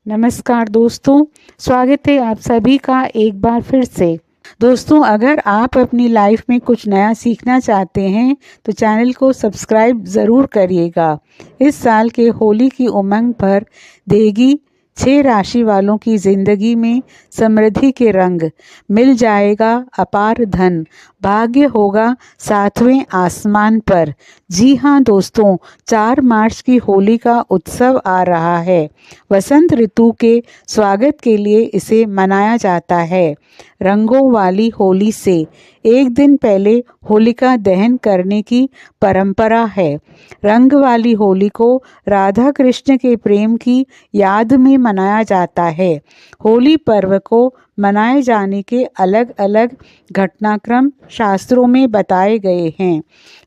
नमस्कार दोस्तों, स्वागत है आप सभी का एक बार फिर से। दोस्तों, अगर आप अपनी लाइफ में कुछ नया सीखना चाहते हैं तो चैनल को सब्सक्राइब ज़रूर करिएगा। इस साल के होली की उमंग भर देगी 6 राशि वालों की ज़िंदगी में समृद्धि के रंग। मिल जाएगा अपार धन, भाग्य होगा 7वें आसमान पर। जी हाँ दोस्तों, 4 मार्च की होली का उत्सव आ रहा है। वसंत ऋतु के स्वागत के लिए इसे मनाया जाता है। रंगों वाली होली से एक दिन पहले होलिका दहन करने की परंपरा है। रंग वाली होली को राधा कृष्ण के प्रेम की याद में मनाया जाता है। होली पर्व को मनाए जाने के अलग अलग घटनाक्रम शास्त्रों में बताए गए हैं।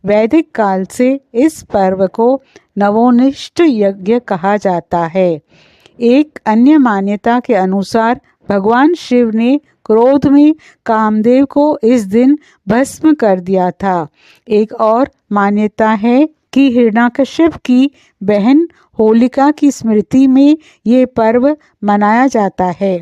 वैदिक काल से इस पर्व को नवोन्निष्ट यज्ञ कहा जाता है। एक अन्य मान्यता के अनुसार भगवान शिव ने क्रोध में कामदेव को इस दिन भस्म कर दिया था। एक और मान्यता है कि हिरण्यकश्यप की बहन होलिका की स्मृति में ये पर्व मनाया जाता है।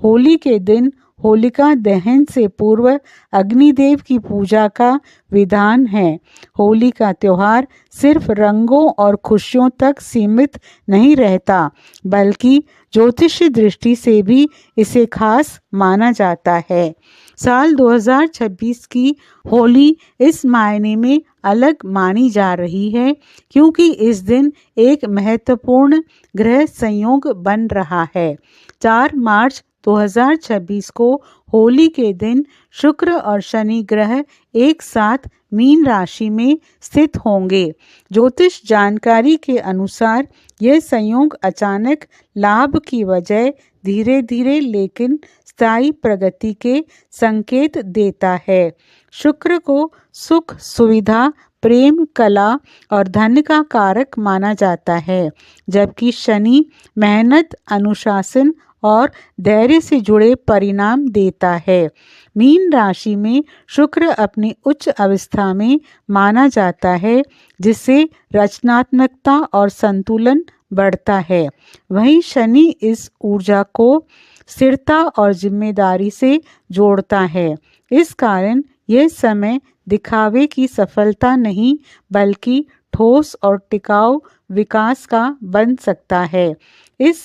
होली के दिन होलिका दहन से पूर्व अग्निदेव की पूजा का विधान है। होली का त्यौहार सिर्फ रंगों और खुशियों तक सीमित नहीं रहता, बल्कि ज्योतिष दृष्टि से भी इसे खास माना जाता है। साल 2026 की होली इस मायने में अलग मानी जा रही है क्योंकि इस दिन एक महत्वपूर्ण ग्रह संयोग बन रहा है। 4 मार्च 2026 को होली के दिन शुक्र और शनि ग्रह एक साथ मीन राशि में स्थित होंगे। ज्योतिष जानकारी के अनुसार यह संयोग अचानक लाभ की बजाय धीरे धीरे लेकिन स्थायी प्रगति के संकेत देता है। शुक्र को सुख, सुविधा, प्रेम, कला और धन का कारक माना जाता है, जबकि शनि मेहनत, अनुशासन और धैर्य से जुड़े परिणाम देता है। मीन राशि में शुक्र अपनी उच्च अवस्था में माना जाता है, जिससे रचनात्मकता और संतुलन बढ़ता है। वहीं शनि इस ऊर्जा को स्थिरता और जिम्मेदारी से जोड़ता है। इस कारण यह समय दिखावे की सफलता नहीं, बल्कि ठोस और टिकाऊ विकास का बन सकता है। इस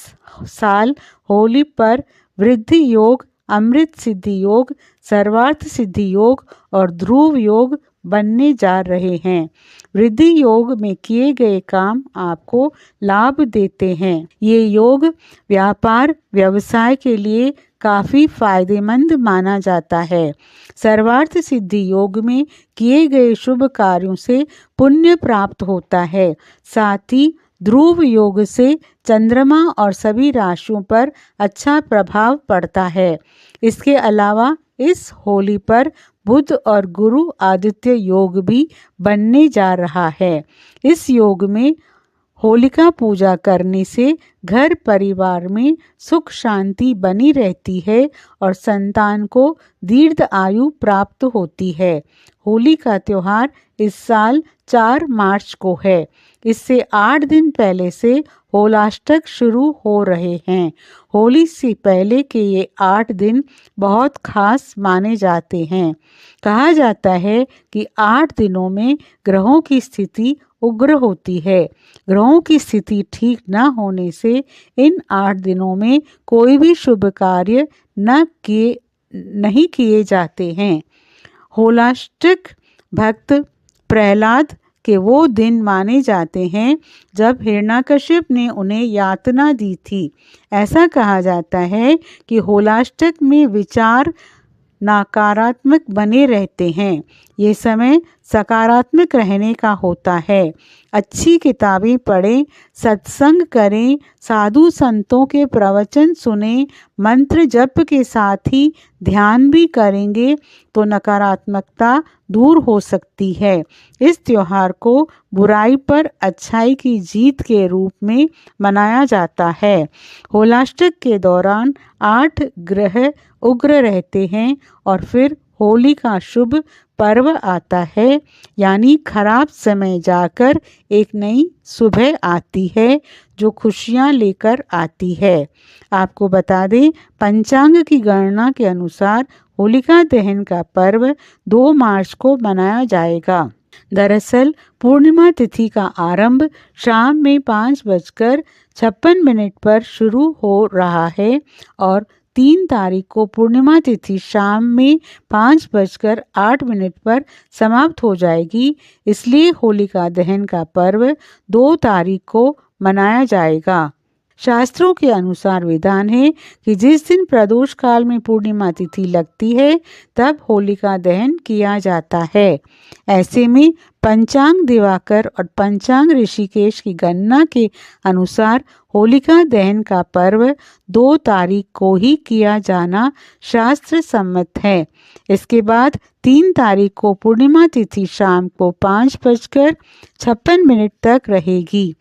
साल होली पर वृद्धि योग, अमृत सिद्धि योग, सर्वार्थ सिद्धि योग और ध्रुव योग बनने जा रहे हैं। वृद्धि योग में किए गए काम आपको लाभ देते हैं। ये योग व्यापार व्यवसाय के लिए काफ़ी फायदेमंद माना जाता है। सर्वार्थ सिद्धि योग में किए गए शुभ कार्यों से पुण्य प्राप्त होता है। साथ ही ध्रुव योग से चंद्रमा और सभी राशियों पर अच्छा प्रभाव पड़ता है। इसके अलावा इस होली पर बुध और गुरु आदित्य योग भी बनने जा रहा है। इस योग में होलिका पूजा करने से घर परिवार में सुख शांति बनी रहती है और संतान को दीर्घ आयु प्राप्त होती है। होली का त्यौहार इस साल 4 मार्च को है। इससे 8 दिन पहले से होलाष्टक शुरू हो रहे हैं। होली से पहले के ये 8 दिन बहुत खास माने जाते हैं। कहा जाता है कि 8 दिनों में ग्रहों की स्थिति उग्र होती है। ग्रहों की स्थिति ठीक न होने से इन 8 दिनों में कोई भी शुभ कार्य नहीं किए जाते हैं। होलाष्टक भक्त प्रहलाद के वो दिन माने जाते हैं जब हिरण्यकश्यप ने उन्हें यातना दी थी। ऐसा कहा जाता है कि होलाष्टक में विचार नकारात्मक बने रहते हैं। ये समय सकारात्मक रहने का होता है। अच्छी किताबें पढ़ें, सत्संग करें, साधु संतों के प्रवचन सुनें, मंत्र जप के साथ ही ध्यान भी करेंगे तो नकारात्मकता दूर हो सकती है। इस त्योहार को बुराई पर अच्छाई की जीत के रूप में मनाया जाता है। होलाष्टक के दौरान 8 ग्रह उग्र रहते हैं और फिर होली का शुभ पर्व आता है, यानी खराब समय जाकर एक नई सुबह आती है जो खुशियां लेकर आती है। आपको बता दें, पंचांग की गणना के अनुसार होलिका दहन का पर्व 2 मार्च को मनाया जाएगा। दरअसल पूर्णिमा तिथि का आरंभ शाम में 5:56 पर शुरू हो रहा है और 3 तारीख को पूर्णिमा तिथि शाम में 5:08 पर समाप्त हो जाएगी। इसलिए होलिका दहन का पर्व 2 तारीख को मनाया जाएगा। शास्त्रों के अनुसार विधान है कि जिस दिन प्रदोष काल में पूर्णिमा तिथि लगती है तब होलिका दहन किया जाता है। ऐसे में पंचांग दिवाकर और पंचांग ऋषिकेश की गणना के अनुसार होलिका दहन का पर्व 2 तारीख को ही किया जाना शास्त्र सम्मत है। इसके बाद 3 तारीख को पूर्णिमा तिथि शाम को 5:56 तक रहेगी,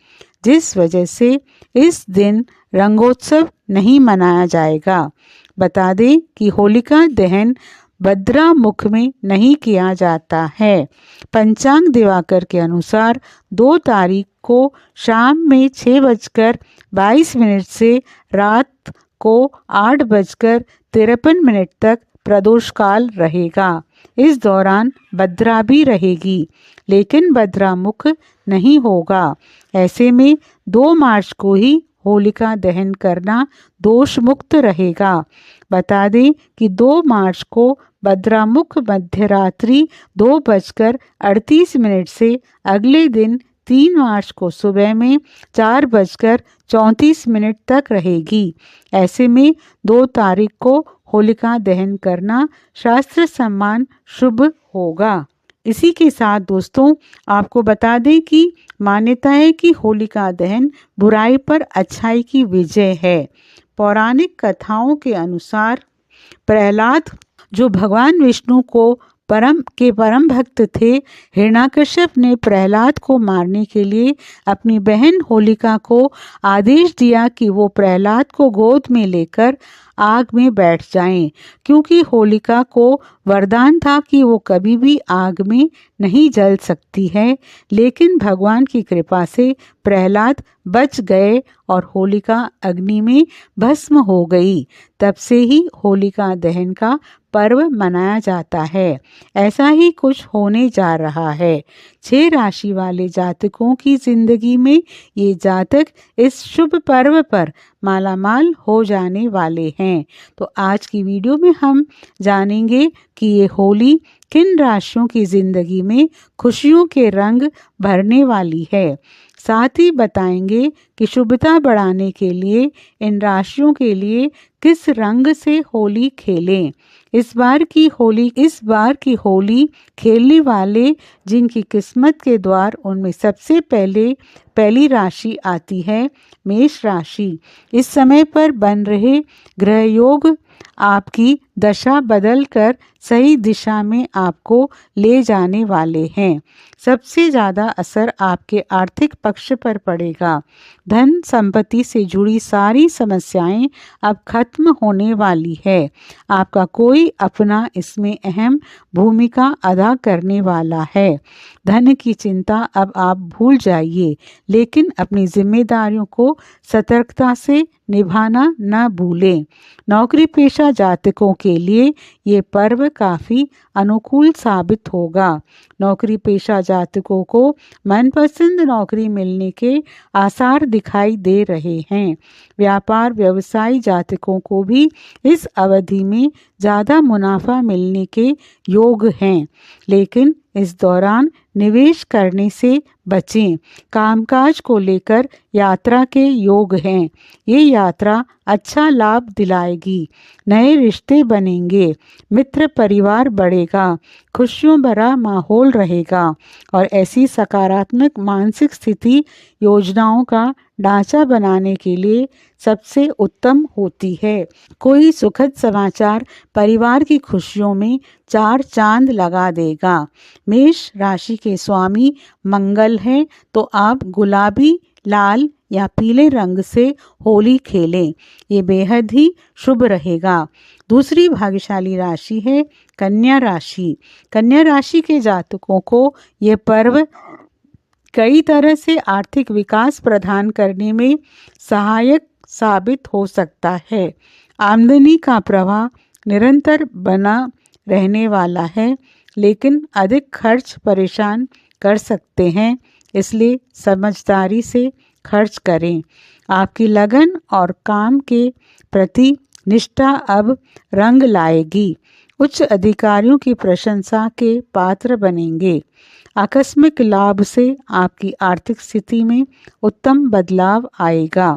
जिस वजह से इस दिन रंगोत्सव नहीं मनाया जाएगा। बता दें कि होलिका दहन भद्रा मुख में नहीं किया जाता है। पंचांग दिवाकर के अनुसार 2 तारीख को शाम में 6:22 से रात को 8:53 तक प्रदोष काल रहेगा। इस दौरान भद्रा भी रहेगी, लेकिन भद्रा मुख नहीं होगा। ऐसे में 2 मार्च को ही होलिका दहन करना दोष मुक्त रहेगा। बता दें कि 2 मार्च को भद्रामुख मध्यरात्रि 2:38 से अगले दिन 3 मार्च को सुबह में 4:34 तक रहेगी। ऐसे में 2 तारीख को होलिका दहन करना शास्त्र सम्मान शुभ होगा। इसी के साथ दोस्तों आपको बता दें कि मान्यता है कि होलिका दहन बुराई पर अच्छाई की विजय है। पौराणिक कथाओं के अनुसार प्रहलाद, जो भगवान विष्णु को परम भक्त थे, हिरण्याकश्यप ने प्रहलाद को मारने के लिए अपनी बहन होलिका को आदेश दिया कि वो प्रहलाद को गोद में लेकर आग में बैठ जाएं, क्योंकि होलिका को वरदान था कि वो कभी भी आग में नहीं जल सकती है। लेकिन भगवान की कृपा से प्रहलाद बच गए और होलिका अग्नि में भस्म हो गई। तब से ही होलिका दहन का पर्व मनाया जाता है। ऐसा ही कुछ होने जा रहा है। 6 राशि वाले जातकों की जिंदगी में ये जातक इस शुभ पर्व पर मालामाल हो जाने वाले हैं। तो आज की वीडियो में हम जानेंगे कि ये होली किन राशियों की जिंदगी में खुशियों के रंग भरने वाली है। साथ ही बताएंगे कि शुभता बढ़ाने के लिए इन राशियों के लिए किस रंग से होली खेलें। इस बार की होली खेलने वाले जिनकी किस्मत के द्वार, उनमें सबसे पहली राशि आती है मेष राशि। इस समय पर बन रहे ग्रह योग आपकी दशा बदलकर सही दिशा में आपको ले जाने वाले हैं। सबसे ज़्यादा असर आपके आर्थिक पक्ष पर पड़ेगा। धन संपत्ति से जुड़ी सारी समस्याएं अब खत्म होने वाली है। आपका कोई अपना इसमें अहम भूमिका अदा करने वाला है। धन की चिंता अब आप भूल जाइए, लेकिन अपनी जिम्मेदारियों को सतर्कता से निभाना न भूलें। नौकरी पेशा जातकों के लिए ये पर्व काफ़ी अनुकूल साबित होगा। नौकरी पेशा जातकों को मनपसंद नौकरी मिलने के आसार दिखाई दे रहे हैं। व्यापार व्यवसायी जातकों को भी इस अवधि में ज़्यादा मुनाफा मिलने के योग हैं, लेकिन इस दौरान निवेश करने से बचें। कामकाज को लेकर यात्रा के योग हैं। ये यात्रा अच्छा लाभ दिलाएगी। नए रिश्ते बनेंगे, मित्र परिवार बढ़ेगा, खुशियों भरा माहौल रहेगा और ऐसी सकारात्मक मानसिक स्थिति योजनाओं का ढांचा बनाने के लिए सबसे उत्तम होती है। कोई सुखद समाचार परिवार की खुशियों में 4 चांद लगा देगा। मेष राशि के स्वामी मंगल हैं, तो आप गुलाबी, लाल या पीले रंग से होली खेलें। ये बेहद ही शुभ रहेगा। दूसरी भाग्यशाली राशि है कन्या राशि। कन्या राशि के जातकों को ये पर्व कई तरह से आर्थिक विकास प्रदान करने में सहायक साबित हो सकता है। आमदनी का प्रवाह निरंतर बना रहने वाला है, लेकिन अधिक खर्च परेशान कर सकते हैं, इसलिए समझदारी से खर्च करें। आपकी लगन और काम के प्रति निष्ठा अब रंग लाएगी। उच्च अधिकारियों की प्रशंसा के पात्र बनेंगे। आकस्मिक लाभ से आपकी आर्थिक स्थिति में उत्तम बदलाव आएगा।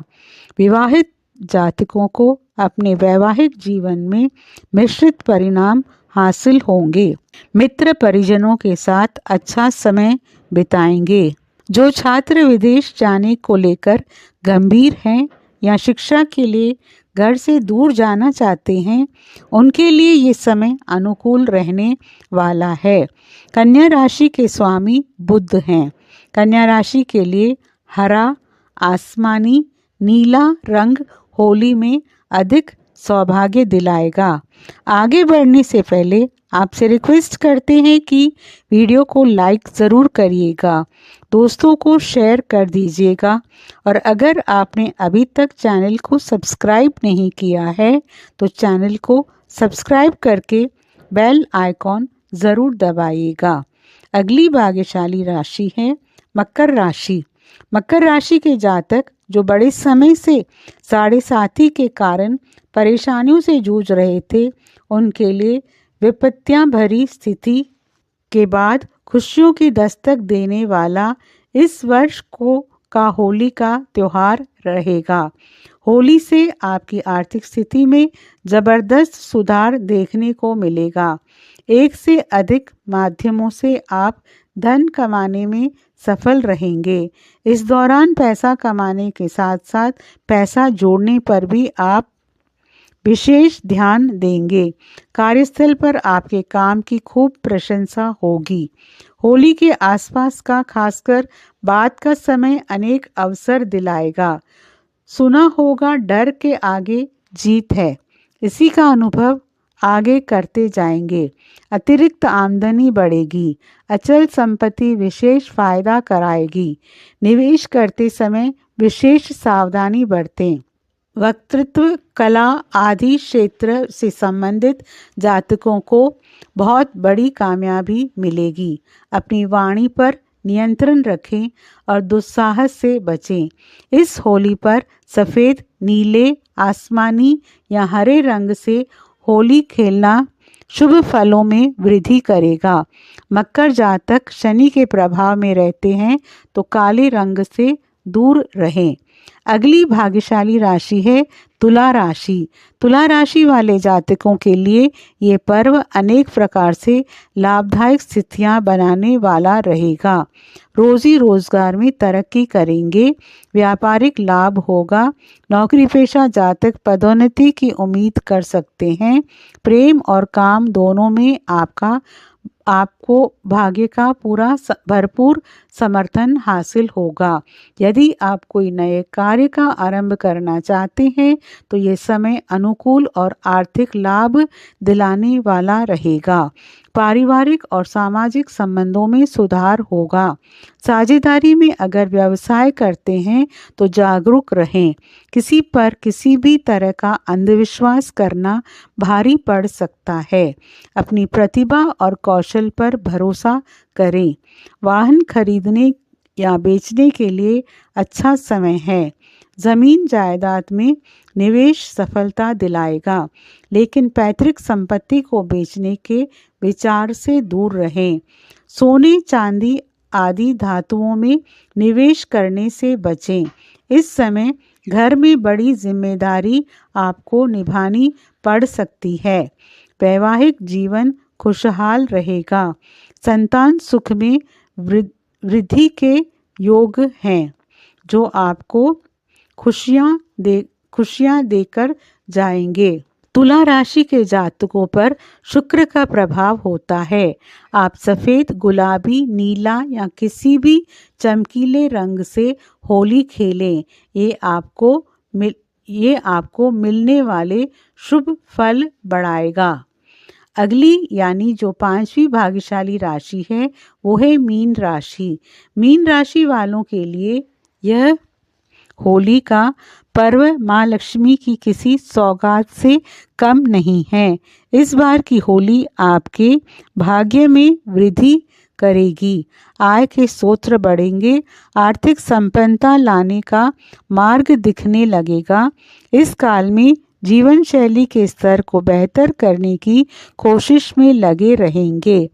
विवाहित जातकों को अपने वैवाहिक जीवन में मिश्रित परिणाम हासिल होंगे। मित्र परिजनों के साथ अच्छा समय बिताएंगे। जो छात्र विदेश जाने को लेकर गंभीर हैं या शिक्षा के लिए घर से दूर जाना चाहते हैं, उनके लिए ये समय अनुकूल रहने वाला है। कन्या राशि के स्वामी बुध हैं। कन्या राशि के लिए हरा, आसमानी, नीला रंग होली में अधिक सौभाग्य दिलाएगा। आगे बढ़ने से पहले आपसे रिक्वेस्ट करते हैं कि वीडियो को लाइक ज़रूर करिएगा, दोस्तों को शेयर कर दीजिएगा, और अगर आपने अभी तक चैनल को सब्सक्राइब नहीं किया है तो चैनल को सब्सक्राइब करके बेल आइकॉन ज़रूर दबाइएगा। अगली भाग्यशाली राशि है मकर राशि। मकर राशि के जातक जो बड़े समय से साढ़े साथी के कारण परेशानियों से जूझ रहे थे, उनके लिए विपत्तियां भरी स्थिति के बाद खुशियों की दस्तक देने वाला इस वर्ष का होली का त्यौहार रहेगा। होली से आपकी आर्थिक स्थिति में ज़बरदस्त सुधार देखने को मिलेगा। एक से अधिक माध्यमों से आप धन कमाने में सफल रहेंगे। इस दौरान पैसा कमाने के साथ साथ पैसा जोड़ने पर भी आप विशेष ध्यान देंगे। कार्यस्थल पर आपके काम की खूब प्रशंसा होगी। होली के आसपास का खासकर बाद का समय अनेक अवसर दिलाएगा। सुना होगा डर के आगे जीत है, इसी का अनुभव आगे करते जाएंगे। अतिरिक्त आमदनी बढ़ेगी। अचल संपत्ति विशेष फायदा कराएगी। निवेश करते समय विशेष सावधानी बरतें। वक्तृत्व, कला आदि क्षेत्र से संबंधित जातकों को बहुत बड़ी कामयाबी मिलेगी। अपनी वाणी पर नियंत्रण रखें और दुस्साहस से बचें। इस होली पर सफ़ेद, नीले, आसमानी या हरे रंग से होली खेलना शुभ फलों में वृद्धि करेगा। मकर जातक शनि के प्रभाव में रहते हैं, तो काले रंग से दूर रहें। अगली भाग्यशाली राशि है तुला राशि। तुला राशि वाले जातकों के लिए ये पर्व अनेक प्रकार से लाभदायक स्थितियां बनाने वाला रहेगा। रोजी रोजगार में तरक्की करेंगे। व्यापारिक लाभ होगा। नौकरी पेशा जातक पदोन्नति की उम्मीद कर सकते हैं। प्रेम और काम दोनों में आपको भाग्य का भरपूर समर्थन हासिल होगा। यदि आप कोई नए कार्य का आरंभ करना चाहते हैं तो ये समय अनुकूल और आर्थिक लाभ दिलाने वाला रहेगा। पारिवारिक और सामाजिक संबंधों में सुधार होगा। साझेदारी में अगर व्यवसाय करते हैं तो जागरूक रहें। किसी पर किसी भी तरह का अंधविश्वास करना भारी पड़ सकता है। अपनी प्रतिभा और कौशल पर भरोसा करें। वाहन खरीदने या बेचने के लिए अच्छा समय है। जमीन जायदाद में निवेश सफलता दिलाएगा, लेकिन पैतृक संपत्ति को बेचने के विचार से दूर रहें। सोने, चांदी आदि धातुओं में निवेश करने से बचें। इस समय घर में बड़ी जिम्मेदारी आपको निभानी पड़ सकती है। वैवाहिक जीवन खुशहाल रहेगा। संतान सुख में वृद्धि के योग हैं, जो आपको खुशियां देकर जाएंगे। तुला राशि के जातकों पर शुक्र का प्रभाव होता है। आप सफ़ेद, गुलाबी, नीला या किसी भी चमकीले रंग से होली खेलें। ये आपको मिलने वाले शुभ फल बढ़ाएगा। अगली यानी जो 5वीं भाग्यशाली राशि है वो है मीन राशि। मीन राशि वालों के लिए यह होली का पर्व माँ लक्ष्मी की किसी सौगात से कम नहीं है। इस बार की होली आपके भाग्य में वृद्धि करेगी, आय के स्रोत बढ़ेंगे, आर्थिक संपन्नता लाने का मार्ग दिखने लगेगा। इस काल में जीवन शैली के स्तर को बेहतर करने की कोशिश में लगे रहेंगे।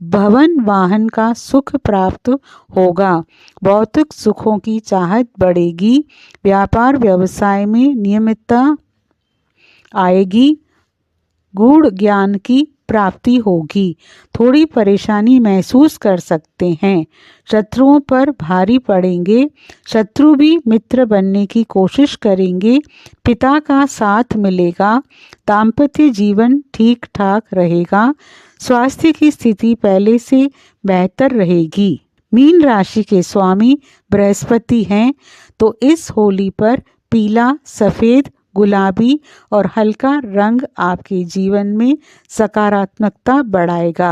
भवन वाहन का सुख प्राप्त होगा, भौतिक सुखों की चाहत बढ़ेगी, व्यापार व्यवसाय में नियमितता आएगी, गूढ़ ज्ञान की प्राप्ति होगी। थोड़ी परेशानी महसूस कर सकते हैं, शत्रुओं पर भारी पड़ेंगे, शत्रु भी मित्र बनने की कोशिश करेंगे, पिता का साथ मिलेगा, दाम्पत्य जीवन ठीक ठाक रहेगा, स्वास्थ्य की स्थिति पहले से बेहतर रहेगी। मीन राशि के स्वामी बृहस्पति हैं, तो इस होली पर पीला, सफ़ेद, गुलाबी और हल्का रंग आपके जीवन में सकारात्मकता बढ़ाएगा।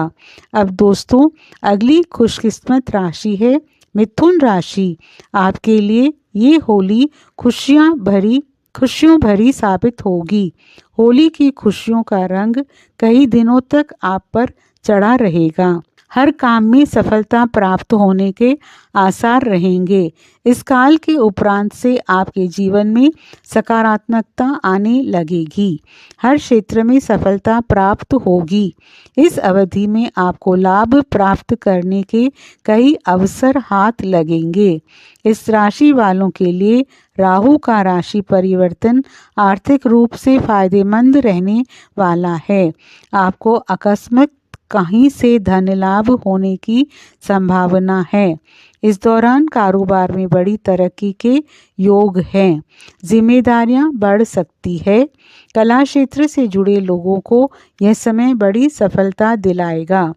अब दोस्तों, अगली खुशकिस्मत राशि है मिथुन राशि। आपके लिए ये होली खुशियों भरी साबित होगी। होली की खुशियों का रंग कई दिनों तक आप पर चढ़ा रहेगा। हर काम में सफलता प्राप्त होने के आसार रहेंगे। इस काल के उपरांत से आपके जीवन में सकारात्मकता आने लगेगी, हर क्षेत्र में सफलता प्राप्त होगी। इस अवधि में आपको लाभ प्राप्त करने के कई अवसर हाथ लगेंगे। इस राशि वालों के लिए राहु का राशि परिवर्तन आर्थिक रूप से फायदेमंद रहने वाला है। आपको अकस्मात कहीं से धन लाभ होने की संभावना है। इस दौरान कारोबार में बड़ी तरक्की के योग हैं, जिम्मेदारियां बढ़ सकती है। कला क्षेत्र से जुड़े लोगों को यह समय बड़ी सफलता दिलाएगा।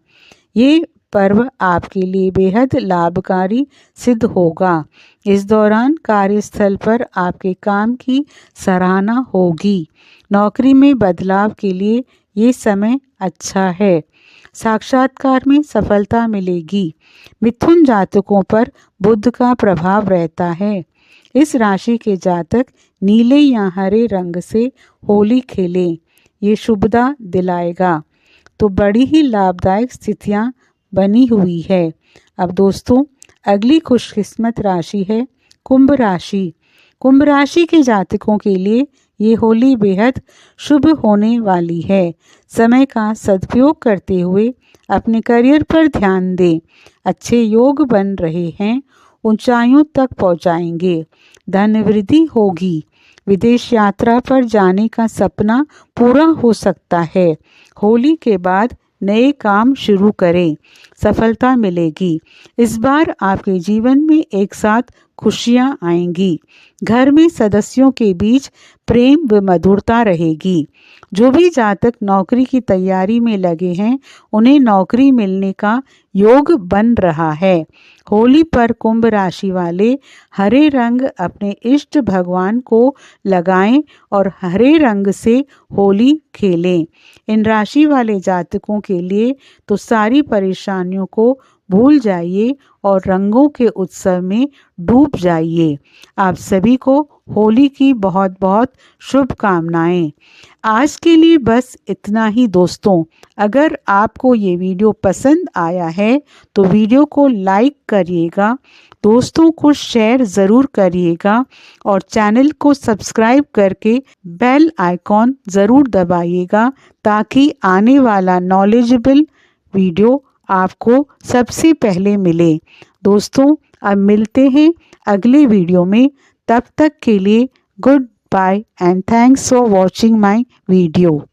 ये पर्व आपके लिए बेहद लाभकारी सिद्ध होगा। इस दौरान कार्यस्थल पर आपके काम की सराहना होगी। नौकरी में बदलाव के लिए ये समय अच्छा है। साक्षात्कार में सफलता मिलेगी। मिथुन जातकों पर बुध का प्रभाव रहता है। इस राशि के जातक नीले या हरे रंग से होली खेलें, ये शुभता दिलाएगा। तो बड़ी ही लाभदायक स्थितियां बनी हुई है। अब दोस्तों, अगली खुशकिस्मत राशि है कुंभ राशि। कुंभ राशि के जातकों के लिए ये होली बेहद शुभ होने वाली है। समय का सदुपयोग करते हुए अपने करियर पर ध्यान दें। अच्छे योग बन रहे हैं, ऊंचाइयों तक पहुंचाएंगे, धन वृद्धि होगी। विदेश यात्रा पर जाने का सपना पूरा हो सकता है। होली के बाद नए काम शुरू करें, सफलता मिलेगी। इस बार आपके जीवन में एक साथ खुशियां आएंगी। घर में सदस्यों के बीच प्रेम व मधुरता रहेगी। जो भी जातक नौकरी की तैयारी में लगे हैं, उन्हें नौकरी मिलने का योग बन रहा है। होली पर कुंभ राशि वाले हरे रंग अपने इष्ट भगवान को लगाएं और हरे रंग से होली खेलें। इन राशि वाले जातकों के लिए तो सारी परेशानियों को भूल जाइए और रंगों के उत्सव में डूब जाइए। आप सभी को होली की बहुत बहुत शुभकामनाएं। आज के लिए बस इतना ही दोस्तों। अगर आपको ये वीडियो पसंद आया है तो वीडियो को लाइक करिएगा, दोस्तों को शेयर ज़रूर करिएगा और चैनल को सब्सक्राइब करके बेल आइकॉन ज़रूर दबाइएगा, ताकि आने वाला नॉलेजेबल वीडियो आपको सबसे पहले मिले। दोस्तों, अब मिलते हैं अगले वीडियो में। तब तक के लिए goodbye and thanks for watching my video.